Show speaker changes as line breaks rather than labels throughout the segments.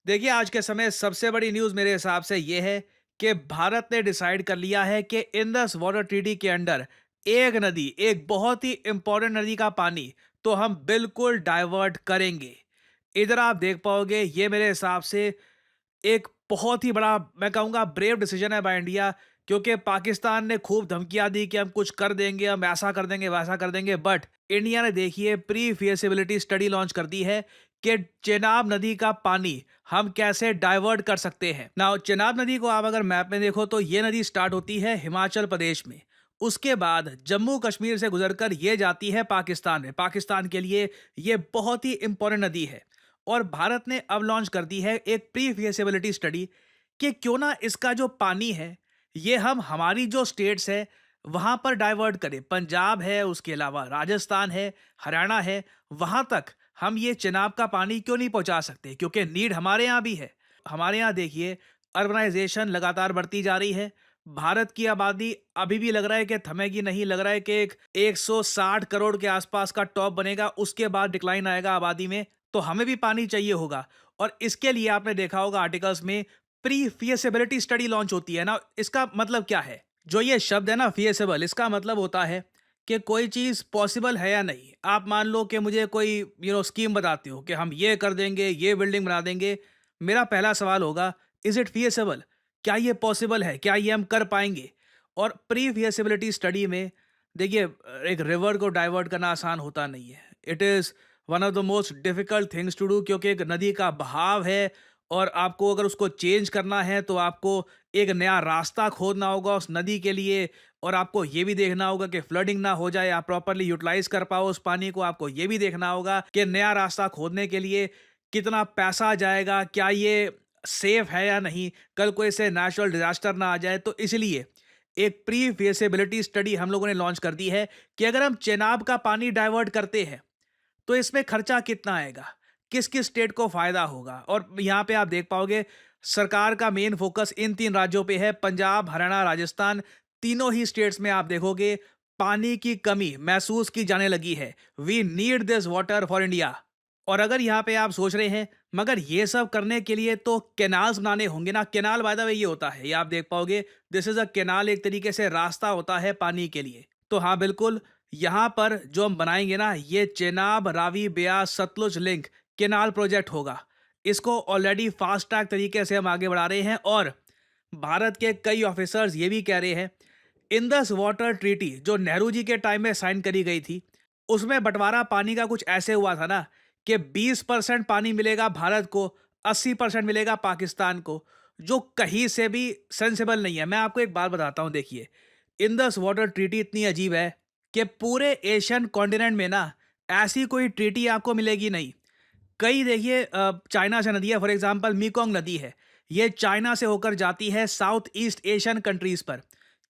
देखिए, आज के समय सबसे बड़ी न्यूज़ मेरे हिसाब से ये है कि भारत ने डिसाइड कर लिया है कि इंडस वाटर ट्रीटी के अंडर एक नदी, एक बहुत ही इंपॉर्टेंट नदी का पानी तो हम बिल्कुल डाइवर्ट करेंगे। इधर आप देख पाओगे, ये मेरे हिसाब से एक बहुत ही बड़ा, मैं कहूँगा, ब्रेव डिसीजन है बाय इंडिया। क्योंकि पाकिस्तान ने खूब धमकियाँ दी कि हम कुछ कर देंगे, हम ऐसा कर देंगे, वैसा कर देंगे, बट इंडिया ने देखिए प्री फिजिबिलिटी स्टडी लॉन्च कर दी है कि चेनाब नदी का पानी हम कैसे डाइवर्ट कर सकते हैं। नाउ चेनाब नदी को आप अगर मैप में देखो तो ये नदी स्टार्ट होती है हिमाचल प्रदेश में। उसके बाद जम्मू कश्मीर से गुजरकर ये जाती है पाकिस्तान में। पाकिस्तान के लिए ये बहुत ही इंपॉर्टेंट नदी है। और भारत ने अब लॉन्च कर दी है एक प्री फिजिबिलिटी स्टडी कि क्यों ना इसका जो पानी है ये हम हमारी जो स्टेट्स है वहां पर डाइवर्ट करें। पंजाब है, उसके अलावा राजस्थान है, हरियाणा है, वहां तक हम ये चिनाब का पानी क्यों नहीं पहुंचा सकते, क्योंकि नीड हमारे यहाँ भी है। हमारे यहाँ देखिए, अर्बनाइजेशन लगातार बढ़ती जा रही है। भारत की आबादी अभी भी लग रहा है कि थमेगी नहीं। लग रहा है कि एक 160 करोड़ के आसपास का टॉप बनेगा, उसके बाद डिक्लाइन आएगा आबादी में। तो हमें भी पानी चाहिए होगा। और इसके लिए आपने देखा होगा आर्टिकल्स में प्री फिजिबिलिटी स्टडी लॉन्च होती है ना। इसका मतलब क्या है? जो ये शब्द है ना फिजिबल, इसका मतलब होता है कि कोई चीज पॉसिबल है या नहीं। आप मान लो कि मुझे कोई स्कीम बताते हो कि हम ये कर देंगे, ये बिल्डिंग बना देंगे। मेरा पहला सवाल होगा, इज इट फिजिबल? क्या ये पॉसिबल है? क्या ये हम कर पाएंगे? और प्री फिजिबिलिटी स्टडी में देखिए, एक रिवर को डाइवर्ट करना आसान होता नहीं है। It is one of the most difficult things to do, क्योंकि एक नदी का बहाव है और आपको अगर उसको चेंज करना है तो आपको एक नया रास्ता खोदना होगा उस नदी के लिए। और आपको ये भी देखना होगा कि फ्लडिंग ना हो जाए, आप प्रॉपरली यूटिलाइज कर पाओ उस पानी को। आपको ये भी देखना होगा कि नया रास्ता खोदने के लिए कितना पैसा जाएगा, क्या ये सेफ है या नहीं, कल कोई से नेचुरल डिजास्टर ना आ जाए। तो इसलिए एक प्री फिजिबिलिटी स्टडी हम लोगों ने लॉन्च कर दी है कि अगर हम चेनाब का पानी डाइवर्ट करते हैं तो इसमें खर्चा कितना आएगा, किस किस स्टेट को फायदा होगा। और यहाँ पे आप देख पाओगे, सरकार का मेन फोकस इन तीन राज्यों पे है, पंजाब, हरियाणा, राजस्थान। तीनों ही स्टेट्स में आप देखोगे पानी की कमी महसूस की जाने लगी है। We need this water for India. और अगर यहाँ पे आप सोच रहे हैं मगर ये सब करने के लिए तो कैनाल्स बनाने होंगे ना। कैनाल बाय द वे ये होता है, ये आप देख पाओगे, दिस इज अ कैनाल, एक तरीके से रास्ता होता है पानी के लिए। तो हाँ बिल्कुल, यहाँ पर जो हम बनाएंगे ना, ये Chenab Ravi Beas Sutlej link canal project होगा। इसको ऑलरेडी फास्ट ट्रैक तरीके से हम आगे बढ़ा रहे हैं। और भारत के कई ऑफिसर्स ये भी कह रहे हैं, इंदस वाटर ट्रीटी जो नेहरू जी के टाइम में साइन करी गई थी, उसमें बंटवारा पानी का कुछ ऐसे हुआ था ना कि 20% पानी मिलेगा भारत को, 80% मिलेगा पाकिस्तान को, जो कहीं से भी सेंसिबल नहीं है। मैं आपको एक बात बताता हूं, देखिए, इंदस वाटर ट्रीटी इतनी अजीब है कि पूरे एशियन कॉन्टिनेंट में ना ऐसी कोई ट्रीटी आपको मिलेगी नहीं। कई देखिए, चाइना से नदी है, फॉर एग्जांपल मीकोंग नदी है, ये चाइना से होकर जाती है साउथ ईस्ट एशियन कंट्रीज पर।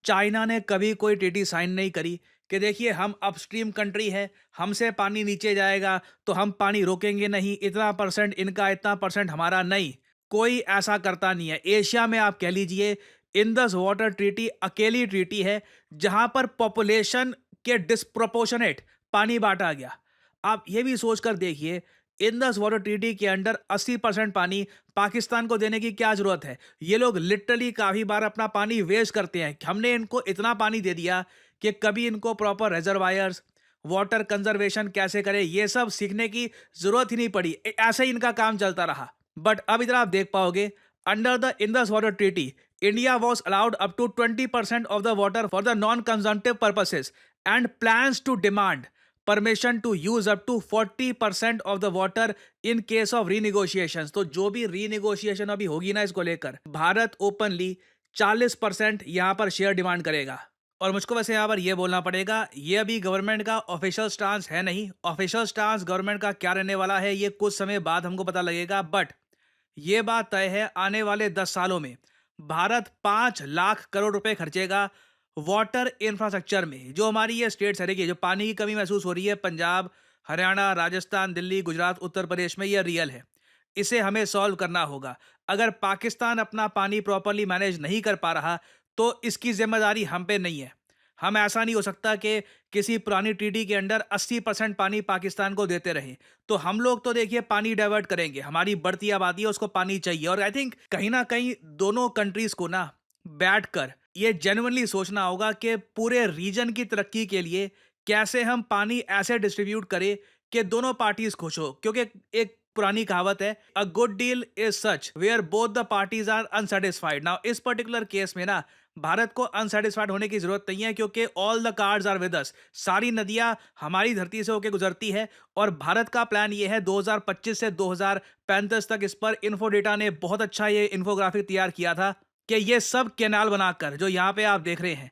चाइना ने कभी कोई ट्रीटी साइन नहीं करी कि देखिए हम अपस्ट्रीम कंट्री है, हमसे पानी नीचे जाएगा तो हम पानी रोकेंगे नहीं, इतना परसेंट इनका, इतना परसेंट हमारा, नहीं। कोई ऐसा करता नहीं है। एशिया में आप कह लीजिए, इंदस वाटर ट्रीटी अकेली ट्रीटी है जहां पर पॉपुलेशन के डिस्प्रोपोर्शनेट पानी बांटा गया। आप ये भी सोचकर देखिए, इंदस वाटर ट्रीटी के अंडर 80% पानी पाकिस्तान को देने की क्या जरूरत है? ये लोग लिटरली काफी बार अपना पानी वेस्ट करते हैं। हमने इनको इतना पानी दे दिया कि कभी इनको प्रॉपर रिजर्वायर्स, वाटर कंजर्वेशन कैसे करें, ये सब सीखने की जरूरत ही नहीं पड़ी। ऐसे ही इनका काम चलता रहा। बट अब इधर आप देख पाओगे, under the Indus water treaty India was allowed up to 20% of the water for the non consumptive purposes and plans to demand permission to use up to 40% of the water in case of renegotiation. तो जो भी रीनिगोशिएशन अभी होगी ना इसको लेकर, Bharat openly 40% यहां पर शेयर डिमांड करेगा। और मुझको वैसे यहां पर यह बोलना पड़ेगा, ये अभी गवर्नमेंट का ऑफिशियल स्टांस है नहीं। ऑफिशियल स्टांस गवर्नमेंट का क्या रहने वाला है ये कुछ समय बाद हमको पता लगेगा। बट ये बात तय है, आने वाले 10 सालों में भारत 5 लाख करोड़ रुपए खर्चेगा वाटर इंफ्रास्ट्रक्चर में। जो हमारी ये स्टेट्स है, देखिए, जो पानी की कमी महसूस हो रही है, पंजाब, हरियाणा, राजस्थान, दिल्ली, गुजरात, उत्तर प्रदेश में, ये रियल है। इसे हमें सॉल्व करना होगा। अगर पाकिस्तान अपना पानी प्रॉपरली मैनेज नहीं कर पा रहा तो इसकी जिम्मेदारी हम पे नहीं है। हम ऐसा नहीं हो सकता कि किसी पुरानी ट्रीटी के अंडर 80% पानी पाकिस्तान को देते रहे। तो हम लोग तो देखिए पानी डाइवर्ट करेंगे, हमारी बढ़ती आबादी है उसको पानी चाहिए। और आई थिंक कहीं ना कहीं दोनों कंट्रीज को ना बैठ कर ये जेन्युइनली सोचना होगा कि पूरे रीजन की तरक्की के लिए कैसे हम पानी ऐसे डिस्ट्रीब्यूट करें कि दोनों पार्टीज खुश हो। क्योंकि एक पुरानी कहावत है, a good deal is such where both the parties are unsatisfied. Now इस पर्टिकुलर केस में ना भारत को अनसेटिस्फाइड होने की जरूरत नहीं है, क्योंकि all the cards are with us. सारी नदियां हमारी धरती से होकर गुजरती है और भारत का प्लान ये है 2025 से 2035 तक। इस पर इन्फो डेटा ने बहुत अच्छा ये इन्फोग्राफिक तैयार किया था कि ये सब कैनाल बनाकर जो यहाँ पे आप देख रहे हैं,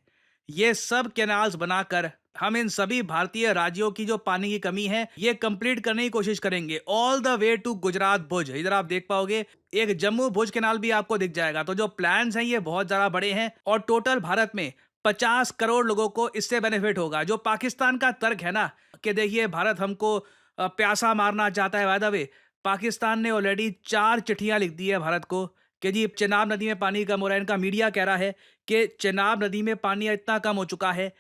ये सब कैनाल्स बनाकर हम इन सभी भारतीय राज्यों की जो पानी की कमी है ये कंप्लीट करने की कोशिश करेंगे, all the way to Gujarat Bhuj. इधर आप देख पाओगे एक जम्मू भुज कैनाल भी आपको दिख जाएगा। तो जो प्लान्स हैं ये बहुत ज्यादा बड़े हैं और टोटल भारत में 50 करोड़ लोगों को इससे बेनिफिट होगा। जो पाकिस्तान का तर्क है ना कि देखिए भारत हमको प्यासा मारना चाहता है, बाय द वे पाकिस्तान ने ऑलरेडी 4 चिट्ठियां लिख दी है भारत को कि जी चेनाब नदी में पानी कम हो रहा है। इनका मीडिया कह रहा है कि चेनाब नदी में पानी इतना कम हो चुका है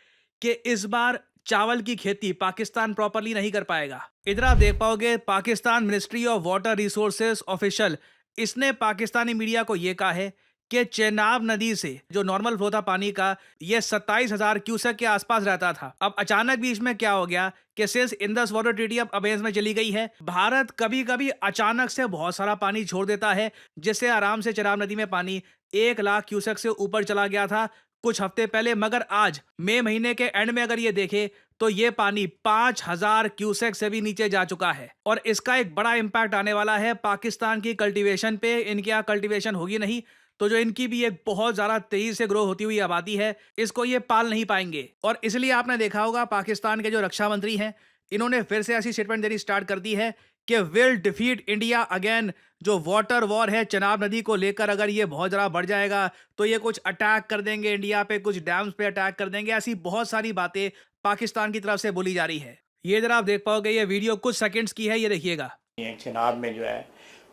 कि इस बार चावल की खेती पाकिस्तान प्रॉपरली नहीं कर पाएगा। इधर आप देख पाओगे Pakistan ministry of water resources official, इसने पाकिस्तानी मीडिया को यह कहा है कि चेनाब नदी से जो नॉर्मल फ्लो था पानी का ये 27,000 क्यूसेक के आसपास रहता था। अब अचानक बीच में क्या हो गया कि सिंस इंडस वाटर ट्रीटी अब अबेंस में चली गई है, भारत कभी कभी अचानक से बहुत सारा पानी छोड़ देता है, जिससे आराम से चेनाब नदी में पानी 1 लाख क्यूसेक से ऊपर चला गया था कुछ हफ्ते पहले। मगर आज मई महीने के एंड में अगर ये देखे तो ये पानी 5,000 क्यूसेक से भी नीचे जा चुका है और इसका एक बड़ा इंपैक्ट आने वाला है पाकिस्तान की कल्टीवेशन पे। इनके यहाँ कल्टीवेशन होगी नहीं तो जो इनकी भी एक बहुत ज्यादा तेजी से ग्रो होती हुई आबादी है इसको ये पाल नहीं पाएंगे। और इसलिए आपने देखा होगा पाकिस्तान के जो रक्षा मंत्री हैं इन्होंने फिर से ऐसी स्टेटमेंट देनी स्टार्ट कर दी है कि विल डिफीट इंडिया अगेन। जो वाटर वॉर है चेनाब नदी को लेकर अगर ये बहुत ज़्यादा बढ़ जाएगा तो ये कुछ अटैक कर देंगे इंडिया पे, कुछ डैम्स पे अटैक कर देंगे, ऐसी बहुत सारी बातें पाकिस्तान की तरफ से बोली जा रही है। ये जरा आप देख पाओगे, ये वीडियो कुछ सेकंड्स की है, ये देखिएगा।
चेनाब में जो है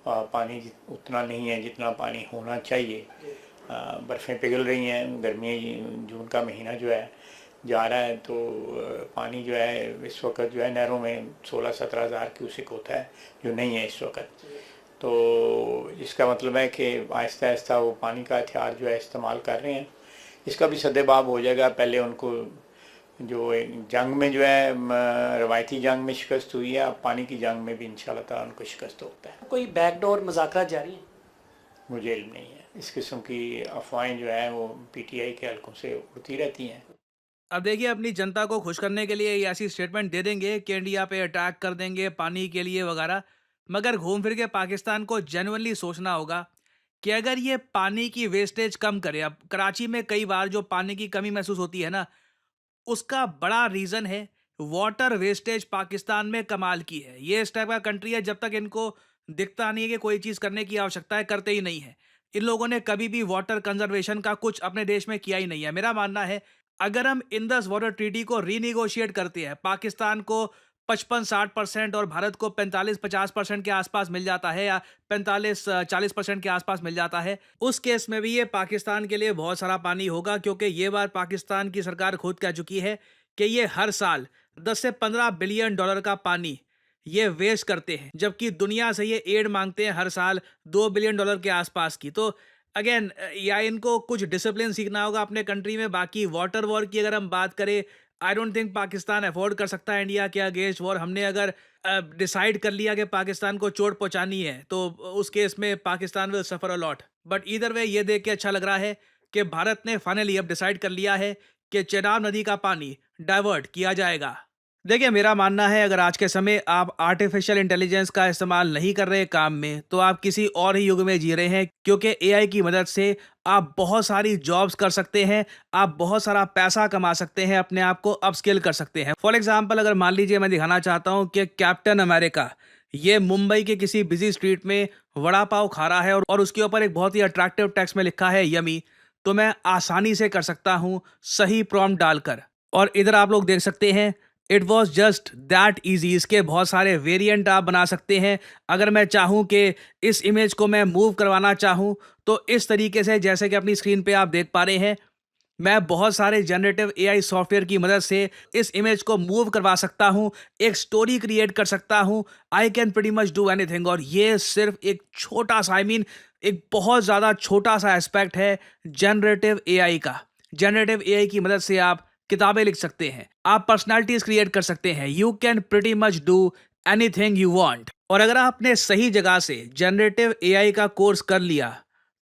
पानी उतना नहीं है जितना पानी होना चाहिए। बर्फ़ें पिघल रही हैं, गर्मी जून का महीना जो है जा रहा है तो पानी जो है इस वक्त जो है नहरों में 16-17 हज़ार क्यूसेक होता है जो नहीं है इस वक्त। तो इसका मतलब है कि आहिस्ता आहिस्ता वो पानी का हथियार जो है इस्तेमाल कर रहे हैं। इसका भी सद्देबाब हो जाएगा। पहले उनको जो जंग में जो है रवायती जंग में शिकस्त हुई है, अब पानी की जंग में भी इंशाल्लाह ताला उनको शिकस्त होता है।
कोई बैकडोर मुज़ाकरात जारी है?
मुझे इल्म नहीं है। इस किस्म की अफवाहें जो है वो पीटीआई के हलकों से उड़ती रहती हैं।
अब देखिए अपनी जनता को खुश करने के लिए ये ऐसी स्टेटमेंट दे देंगे कि इंडिया पे अटैक कर देंगे पानी के लिए वगैरह, मगर घूम फिर के पाकिस्तान को जेन्युइनली सोचना होगा कि अगर ये पानी की वेस्टेज कम करे। अब कराची में कई बार जो पानी की कमी महसूस होती है ना, उसका बड़ा रीज़न है वाटर वेस्टेज। पाकिस्तान में कमाल की है, ये इस टाइप का कंट्री है जब तक इनको दिखता नहीं है कि कोई चीज़ करने की आवश्यकता है करते ही नहीं है। इन लोगों ने कभी भी वाटर कंजर्वेशन का कुछ अपने देश में किया ही नहीं है। मेरा मानना है अगर हम इंडस वाटर ट्रीटी को रीनिगोशिएट करते हैं, पाकिस्तान को 55-60% और भारत को 45-50% के आसपास मिल जाता है या 45-40% के आसपास मिल जाता है, उस केस में भी ये पाकिस्तान के लिए बहुत सारा पानी होगा। क्योंकि ये बात पाकिस्तान की सरकार खुद कह चुकी है कि ये हर साल 10 से 15 बिलियन डॉलर का पानी ये वेस्ट करते हैं, जबकि दुनिया से ये एड मांगते हैं हर साल 2 बिलियन डॉलर के आसपास की। तो अगेन या इनको कुछ डिसिप्लिन सीखना होगा अपने कंट्री में। बाकी वाटर वॉर की अगर हम बात करें, I don't think Pakistan afford कर सकता है इंडिया के अगेंस्ट वॉर। हमने अगर डिसाइड कर लिया कि पाकिस्तान को चोट पहुंचानी है तो उस केस में Pakistan will suffer a lot. But either way ये देख के अच्छा लग रहा है कि भारत ने फाइनली अब डिसाइड कर लिया है कि चेनाब नदी का पानी डाइवर्ट किया जाएगा। देखिए मेरा मानना है अगर आज के समय आप आर्टिफिशियल इंटेलिजेंस का इस्तेमाल नहीं कर रहे काम में तो आप किसी और ही युग में जी रहे हैं। क्योंकि एआई की मदद से आप बहुत सारी जॉब्स कर सकते हैं, आप बहुत सारा पैसा कमा सकते हैं, अपने आप को अपस्किल कर सकते हैं। फॉर एग्जांपल अगर मान लीजिए मैं दिखाना चाहता हूं कि कैप्टन अमेरिका ये मुंबई के किसी बिजी स्ट्रीट में वड़ा पाव खा रहा है और उसके ऊपर एक बहुत ही अट्रैक्टिव टेक्स्ट में लिखा है यमी, तो मैं आसानी से कर सकता हूँ सही प्रॉम्प्ट डालकर। और इधर आप लोग देख सकते हैं it was just that easy. इसके बहुत सारे वेरिएंट आप बना सकते हैं। अगर मैं चाहूँ कि इस इमेज को मैं मूव करवाना चाहूँ तो इस तरीके से, जैसे कि अपनी स्क्रीन पे आप देख पा रहे हैं, मैं बहुत सारे जनरेटिव एआई सॉफ्टवेयर की मदद से इस इमेज को मूव करवा सकता हूँ, एक स्टोरी क्रिएट कर सकता हूँ। I can pretty much do anything. और ये सिर्फ एक छोटा सा एक बहुत ज़्यादा छोटा सा एस्पेक्ट है जनरेटिव एआई का। जनरेटिव एआई की मदद से आप किताबें लिख सकते हैं, आप पर्सनालिटीज क्रिएट कर सकते हैं। You can pretty much do anything you want. और अगर आपने सही जगह से जनरेटिव एआई का कोर्स कर लिया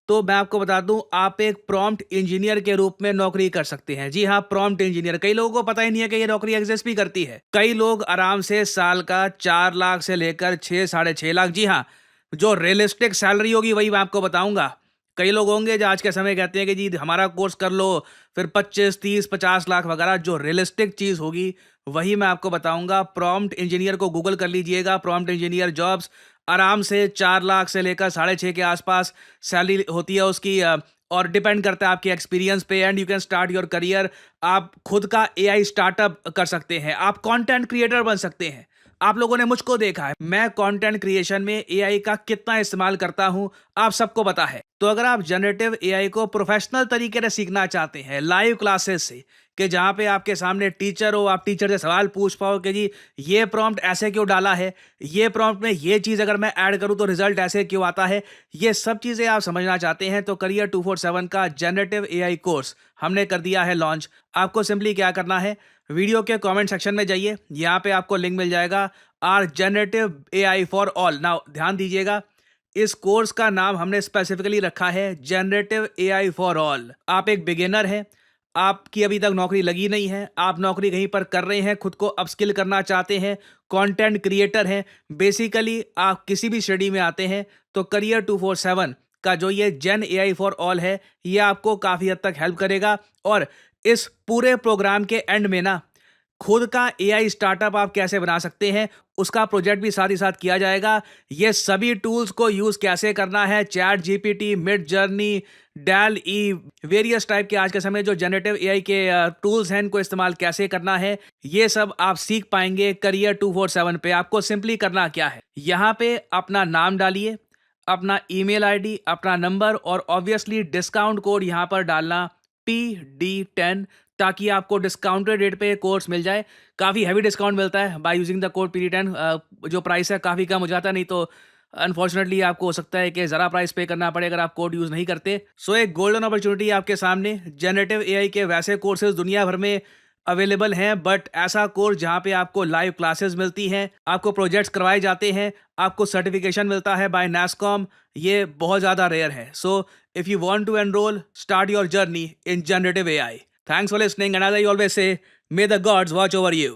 तो मैं आपको बता दूं, आप एक प्रॉम्प्ट इंजीनियर के रूप में नौकरी कर सकते हैं। जी हाँ, प्रॉम्प्ट इंजीनियर। कई लोगों को पता ही नहीं है कि ये नौकरी एग्जिस्ट भी करती है। कई लोग आराम से साल का 4 लाख से लेकर 6 साढ़े 6 लाख, जी हाँ, जो रियलिस्टिक सैलरी होगी वही मैं आपको बताऊंगा। कई लोग होंगे जो आज के समय कहते हैं कि जी हमारा कोर्स कर लो, फिर 25 30 50 लाख वगैरह। जो रियलिस्टिक चीज़ होगी वही मैं आपको बताऊंगा। प्रॉम्प्ट इंजीनियर को गूगल कर लीजिएगा, प्रॉम्प्ट इंजीनियर जॉब्स। आराम से 4 लाख से लेकर साढ़े 6 के आसपास सैलरी होती है उसकी। और डिपेंड करता है आपके एक्सपीरियंस पे। And you can start your career. आप खुद का एआई स्टार्टअप कर सकते हैं, आप कंटेंट क्रिएटर बन सकते हैं। आप लोगों ने मुझको देखा है, मैं कंटेंट क्रिएशन में एआई का कितना इस्तेमाल करता हूं, आप सबको पता है। तो अगर आप जनरेटिव एआई को प्रोफेशनल तरीके से सीखना चाहते हैं, लाइव क्लासेस से, कि जहां पे आपके सामने टीचर हो, आप टीचर से सवाल पूछ पाओ कि जी ये प्रॉम्प्ट ऐसे क्यों डाला है, ये प्रॉम्प्ट में ये चीज़ अगर मैं ऐड करूं तो रिजल्ट ऐसे क्यों आता है, ये सब चीज़ें आप समझना चाहते हैं तो करियर 247 का जनरेटिव एआई कोर्स हमने कर दिया है लॉन्च। आपको सिंपली क्या करना है, वीडियो के कमेंट सेक्शन में जाइए, यहाँ पे आपको लिंक मिल जाएगा, are generative AI for all. Now ध्यान दीजिएगा, इस कोर्स का नाम हमने स्पेसिफिकली रखा है जनरेटिव एआई फॉर ऑल। आप एक बिगिनर हैं, आपकी अभी तक नौकरी लगी नहीं है, आप नौकरी कहीं पर कर रहे हैं, खुद को अपस्किल करना चाहते हैं, कंटेंट क्रिएटर हैं, बेसिकली आप किसी भी स्टडी में आते हैं तो करियर 247 का जो ये जेन एआई फॉर ऑल है, ये आपको काफ़ी हद तक हेल्प करेगा। और इस पूरे प्रोग्राम के एंड में ना, खुद का एआई स्टार्टअप आप कैसे बना सकते हैं उसका प्रोजेक्ट भी साथ ही साथ किया जाएगा। ये सभी टूल्स को यूज कैसे करना है, ChatGPT, Midjourney, DALL E, various type के आज के समय जो जनरेटिव एआई के टूल्स हैं, इनको इस्तेमाल कैसे करना है, ये सब आप सीख पाएंगे करियर 247 पे। आपको सिंपली करना क्या है, यहाँ पे अपना नाम डालिए, अपना ईमेल आईडी, अपना नंबर और ऑब्वियसली डिस्काउंट कोड यहाँ पर डालना PD10, ताकि आपको डिस्काउंटेड रेट पे कोर्स मिल जाए। काफ़ी हैवी डिस्काउंट मिलता है by using the code PD10। जो प्राइस है काफ़ी कम हो जाता है, नहीं तो अनफॉर्चुनेटली आपको हो सकता है कि ज़रा प्राइस पे करना पड़े अगर आप कोड यूज़ नहीं करते। सो एक गोल्डन अपॉर्चुनिटी आपके सामने। जनरेटिव एआई के वैसे कोर्सेज दुनिया भर में अवेलेबल हैं, बट ऐसा कोर्स जहाँ पे आपको लाइव क्लासेस मिलती हैं, आपको प्रोजेक्ट्स करवाए जाते हैं, आपको सर्टिफिकेशन मिलता है बाय NASSCOM, ये बहुत ज़्यादा रेयर है। So if you want to enrol, start your journey in generative AI. Thanks for listening, and as I always say, may the gods watch over you.